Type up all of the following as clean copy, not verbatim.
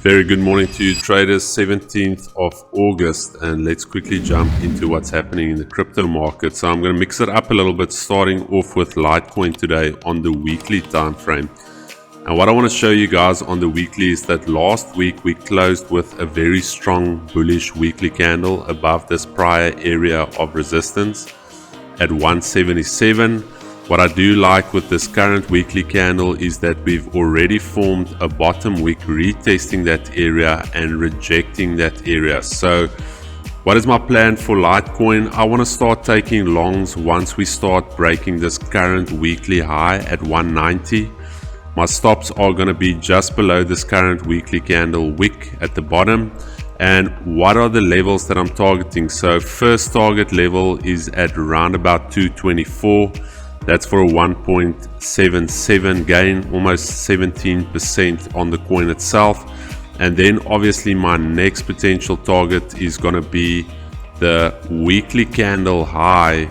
Very good morning to you traders, 17th of August, and let's quickly jump into what's happening in the crypto market. So I'm going to mix it up a little bit, starting off with Litecoin today on the weekly time frame. And what I want to show you guys on the weekly is that last week we closed with a very strong bullish weekly candle above this prior area of resistance at 177. What I do like with this current weekly candle is that we've already formed a bottom wick, retesting that area and rejecting that area. So what is my plan for Litecoin? I want to start taking longs once we start breaking this current weekly high at 190. My stops are going to be just below this current weekly candle wick at the bottom. And what are the levels that I'm targeting? So first target level is at around about 224. That's for a 1.77 gain, almost 17% on the coin itself. And then obviously my next potential target is going to be the weekly candle high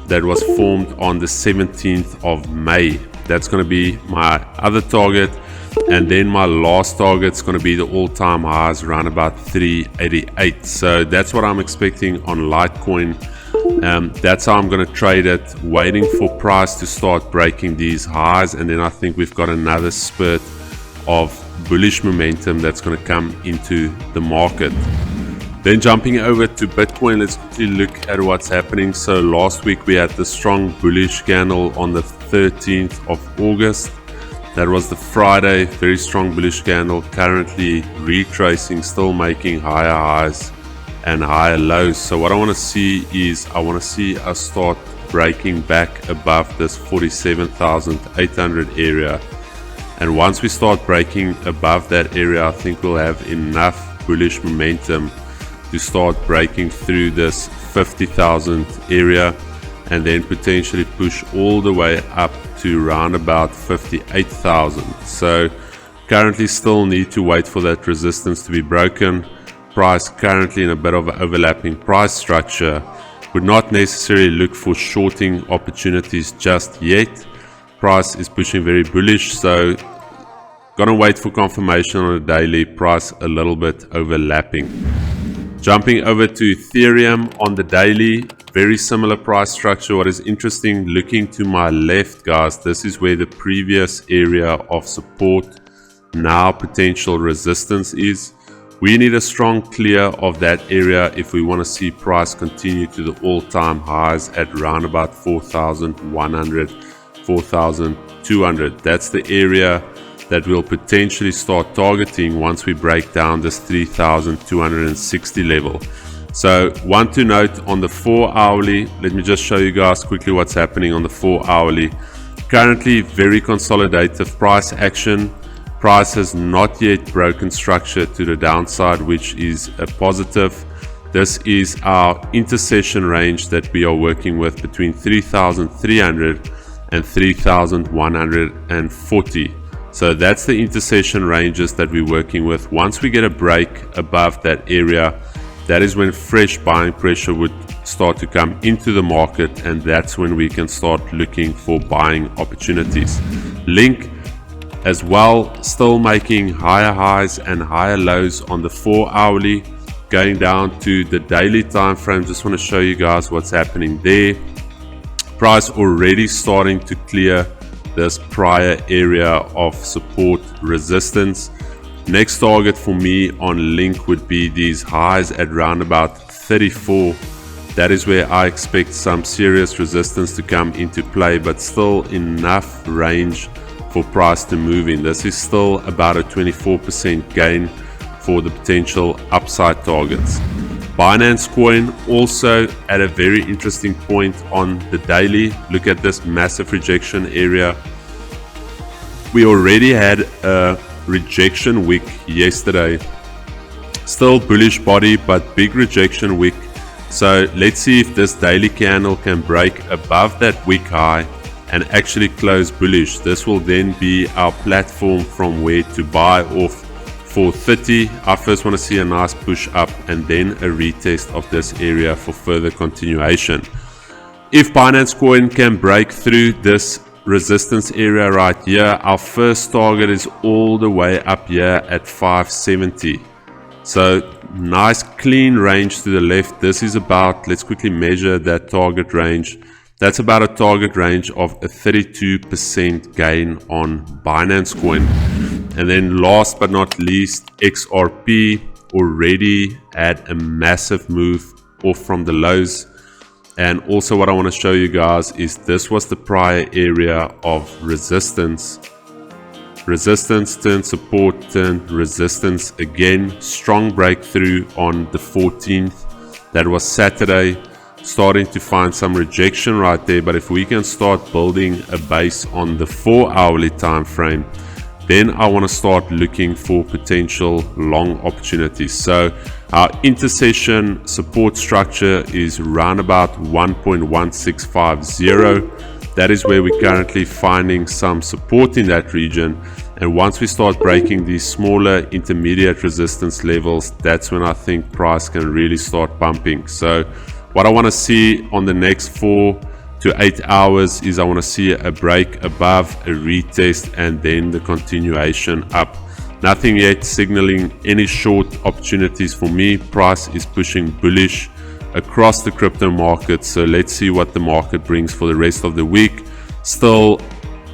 that was formed on the 17th of May. That's going to be my other target. And then my last target is going to be the all-time highs around about 388. So that's what I'm expecting on Litecoin. That's how I'm going to trade it, waiting for price to start breaking these highs, and then I think we've got another spurt of bullish momentum that's going to come into the market. Then jumping over to Bitcoin, let's quickly look at what's happening. So last week we had the strong bullish candle on the 13th of August. That was the Friday, very strong bullish candle, currently retracing, still making higher highs and higher lows. So what I want to see is I want to see us start breaking back above this 47,800 area, and once we start breaking above that area, I think we'll have enough bullish momentum to start breaking through this 50,000 area and then potentially push all the way up to around about 58,000. So currently still need to wait for that resistance to be broken. Price currently in a bit of an overlapping price structure. Would not necessarily look for shorting opportunities just yet. Price is pushing very bullish, so gonna wait for confirmation on a daily. Price a little bit overlapping. Jumping over to Ethereum on the daily, very similar price structure. What is interesting, looking to my left, guys, this is where the previous area of support, now potential resistance is. We need a strong clear of that area if we want to see price continue to the all-time highs at around about 4,100, 4,200. That's the area that we'll potentially start targeting once we break down this 3,260 level. So one to note on the 4 hourly, let me just show you guys quickly what's happening on the 4 hourly. Currently very consolidative price action. Price has not yet broken structure to the downside, which is a positive. This is our intercession range that we are working with between 3,300 and 3,140. So that's the intercession ranges that we're working with. Once we get a break above that area, that is when fresh buying pressure would start to come into the market, and that's when we can start looking for buying opportunities. Link as well, still making higher highs and higher lows on the 4 hourly. Going down to the daily time frame, just want to show you guys what's happening there. Price already starting to clear this prior area of support resistance. Next target for me on Link would be these highs at around about 34. That is where I expect some serious resistance to come into play, but still enough range for price to move in. This is still about a 24% gain for the potential upside targets. Binance Coin also at a very interesting point on the daily. Look at this massive rejection area. We already had a rejection wick yesterday. Still bullish body, but big rejection wick. So let's see if this daily candle can break above that wick high and actually close bullish. This will then be our platform from where to buy off 430. I first want to see a nice push up and then a retest of this area for further continuation. If Binance Coin can break through this resistance area right here. Our first target is all the way up here at 570. So nice clean range to the left. This is about, let's quickly measure that target range. That's about a target range of a 32% gain on Binance Coin. And then last but not least, XRP already had a massive move off from the lows. And also what I want to show you guys is this was the prior area of resistance. Resistance turned support, turned resistance again. Strong breakthrough on the 14th. That was Saturday. Starting to find some rejection right there. But if we can start building a base on the 4-hourly time frame, then I want to start looking for potential long opportunities. So our intercession support structure is around about 1.1650. That is where we're currently finding some support in that region. And once we start breaking these smaller intermediate resistance levels, that's when I think price can really start pumping. So what I want to see on the next 4 to 8 hours is I want to see a break above, a retest, and then the continuation up. Nothing yet signaling any short opportunities for me. Price is pushing bullish across the crypto market. So let's see what the market brings for the rest of the week. Still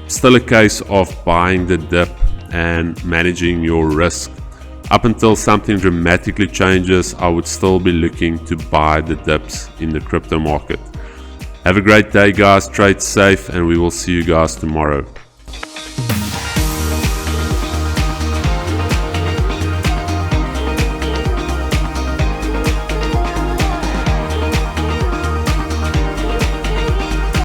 a case of buying the dip and managing your risk. Up until something dramatically changes, I would still be looking to buy the dips in the crypto market. Have a great day, guys. Trade safe, and we will see you guys tomorrow.